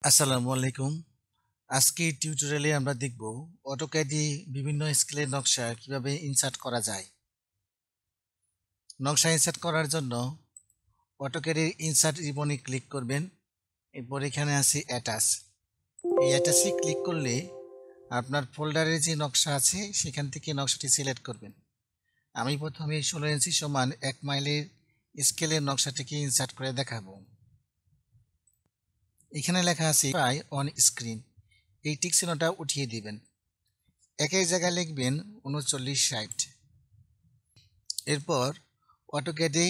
আসসালামু আলাইকুম। আজকে টিউটোরিয়ালে আমরা দেখব অটোক্যাডে বিভিন্ন স্কেলের নকশা কিভাবে ইনসার্ট করা যায়। নকশা ইনসার্ট করার জন্য অটোক্যাডের ইনসার্ট রিবনে ক্লিক করবেন। এরপর এখানে আছে অ্যাটাচ। এই অ্যাটাচে ক্লিক করলে আপনার ফোল্ডারে যে নকশা আছে সেখান থেকে নকশাটি সিলেক্ট করবেন। আমি প্রথমে 16 ইঞ্চি সমান 1 মাইলের স্কেলের নকশাটিকে ইনসার্ট করে দেখাবো। এখানে লেখা আছে ট্রাই অন স্ক্রিন, এই টিক চিহ্নটা উঠিয়ে দিবেন। একই জায়গায় লিখবেন 3960। এরপর অটোক্যাডে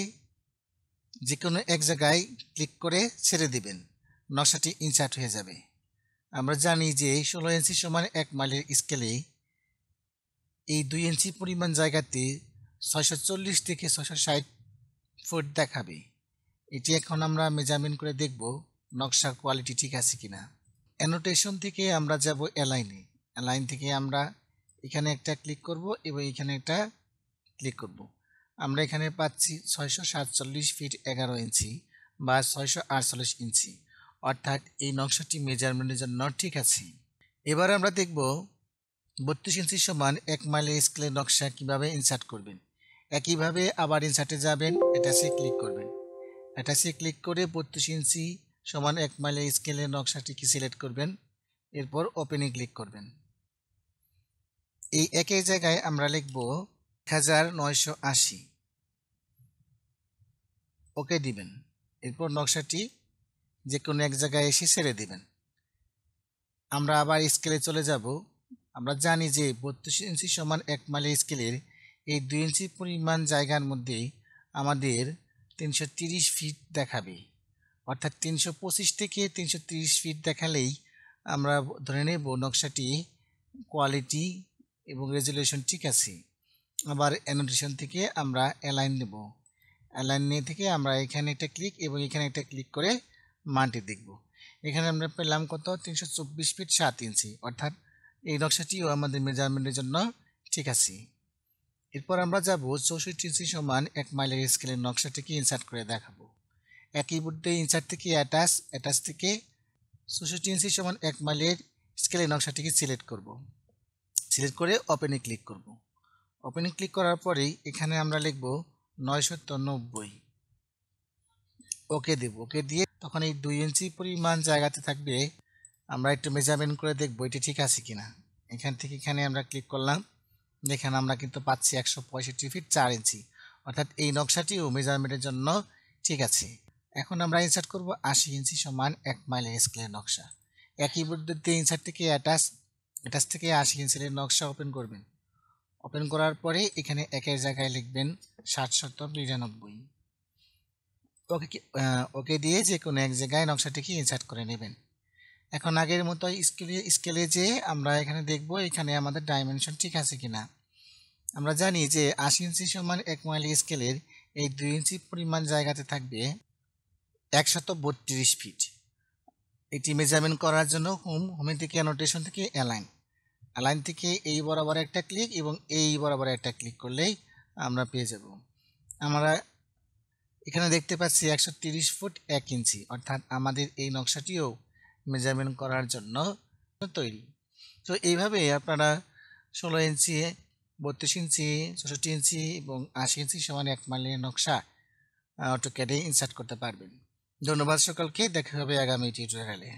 যে কোনো এক জায়গায় ক্লিক করে ছেড়ে দিবেন, নকশাটি ইনসার্ট হয়ে যাবে। আমরা জানি যে 16 ইঞ্চি সমান 1 মাইলের স্কেলে এই 2 ইঞ্চি পরিমাণ জায়গাতে 640 থেকে 660 ফুট দেখাবে। এটি এখন আমরা মেজারমেন্ট করে দেখব নকশার কোয়ালিটি ঠিক আছে কিনা। অ্যানোটেশন থেকে আমরা যাব অ্যালাইনে। অ্যালাইন থেকে আমরা এখানে একটা ক্লিক করব এবং এখানে একটা ক্লিক করব। আমরা এখানে পাচ্ছি 647 ফিট 11 ইঞ্চি বা 648 ইঞ্চি, অর্থাৎ এই নকশাটি মেজারমেন্টের জন্য ঠিক আছে। এবার আমরা দেখব 32 ইঞ্চি সমান 1 মাইলের স্কেলের নকশা কিভাবে ইনসার্ট করবেন। একইভাবে আবার ইনসার্টে যাবেন, অ্যাটাচে ক্লিক করবেন। অ্যাটাচে ক্লিক করে 32 ইঞ্চি সমান 1 মাইলের স্কেলের নকশাটিকে সিলেক্ট করবেন। এরপর ওপেনে ক্লিক করবেন। এই একই জায়গায় আমরা লিখব 1980, ওকে দিবেন। এরপর নকশাটি যে কোনো এক জায়গায় এসে ছেড়ে দিবেন। আমরা আবার স্কেলে চলে যাব। আমরা জানি যে 32 ইঞ্চি সমান 1 মাইলের স্কেলের এই 2 ইঞ্চি পরিমাণ জায়গার মধ্যে আমাদের 330 ফিট দেখাবে, অর্থাৎ 325 থেকে 330 ফিট দেখালেই আমরা ধরে নেব নকশাটি কোয়ালিটি এবং রেজুলেশন ঠিক আছে। আবার অ্যানোটেশন থেকে আমরা অ্যালাইন নেব। অ্যালাইন নিয়ে থেকে আমরা এখানে একটা ক্লিক এবং এখানে একটা ক্লিক করে মানটি দেখব। এখানে আমরা পেলাম কত, 324 ফিট 7 ইঞ্চি, অর্থাৎ এই নকশাটিও আমাদের মেজারমেন্টের জন্য ঠিক আছে। এরপর আমরা যাব 64 ইঞ্চি সমান 1 মাইলের স্কেলের নকশাটিকে ইনসার্ট করে দেখাবো। একই বোর্ডে ইনসার্ট থেকে অ্যাটাচ থেকে 64 ইঞ্চি সমান 1 মাইলের স্কেলের নকশাটিকে সিলেক্ট করব। সিলেক্ট করে ওপেনে ক্লিক করব। ওপেনে ক্লিক করার পরেই এখানে আমরা লিখব 990, ওকে দেব। ওকে দিয়ে তখন এই 2 ইঞ্চি পরিমাণ জায়গাতে থাকবে, আমরা একটু মেজারমেন্ট করে দেখব এটি ঠিক আছে কিনা। এখান থেকে এখানে আমরা ক্লিক করলাম, দেখেন আমরা কিন্তু পাচ্ছি 165 ফিট 4 ইঞ্চি, অর্থাৎ এই নকশাটিও মেজারমেন্টের জন্য ঠিক আছে। এখন আমরা ইনসার্ট করব 80 ইঞ্চি সমান 1 মাইলের স্কেলের নকশা। একই পদ্ধতিতে ইনসার্ট থেকে অ্যাটাচ থেকে 80 ইঞ্চির নকশা ওপেন করবেন। ওপেন করার পরে এখানে একই জায়গায় লিখবেন 792। ওকে দিয়ে যে কোনো এক জায়গায় নকশাটিকে ইনসার্ট করে নেবেন। এখন আগের মতো স্কেলে যে আমরা এখানে দেখব এখানে আমাদের ডাইমেনশন ঠিক আছে কিনা। আমরা জানি যে 80 ইঞ্চি সমান 1 মাইল স্কেলের এই 2 ইঞ্চি পরিমাণ জায়গাতে থাকবে 132 ফিট। এটি মেজারমেন্ট করার জন্য হোমে থেকে অ্যানোটেশন থেকে অ্যালাইন থেকে এই বরাবর একটা ক্লিক এবং এই বরাবর একটা ক্লিক করলেই আমরা পেয়ে যাব। আমরা এখানে দেখতে পাচ্ছি 130 ফুট 1 ইঞ্চি, অর্থাৎ আমাদের এই নকশাটিও মেজারমেন্ট করার জন্য তৈরি। তো এইভাবে আপনারা 16 ইঞ্চি, 32 ইঞ্চি, 64 ইঞ্চি এবং 80 ইঞ্চি সমান 1 মাইলের নকশা অটোক্যাডে ইনসার্ট করতে পারবেন। ধন্যবাদ সকলকে, দেখা হবে আগামী টিউটোরিয়ালে।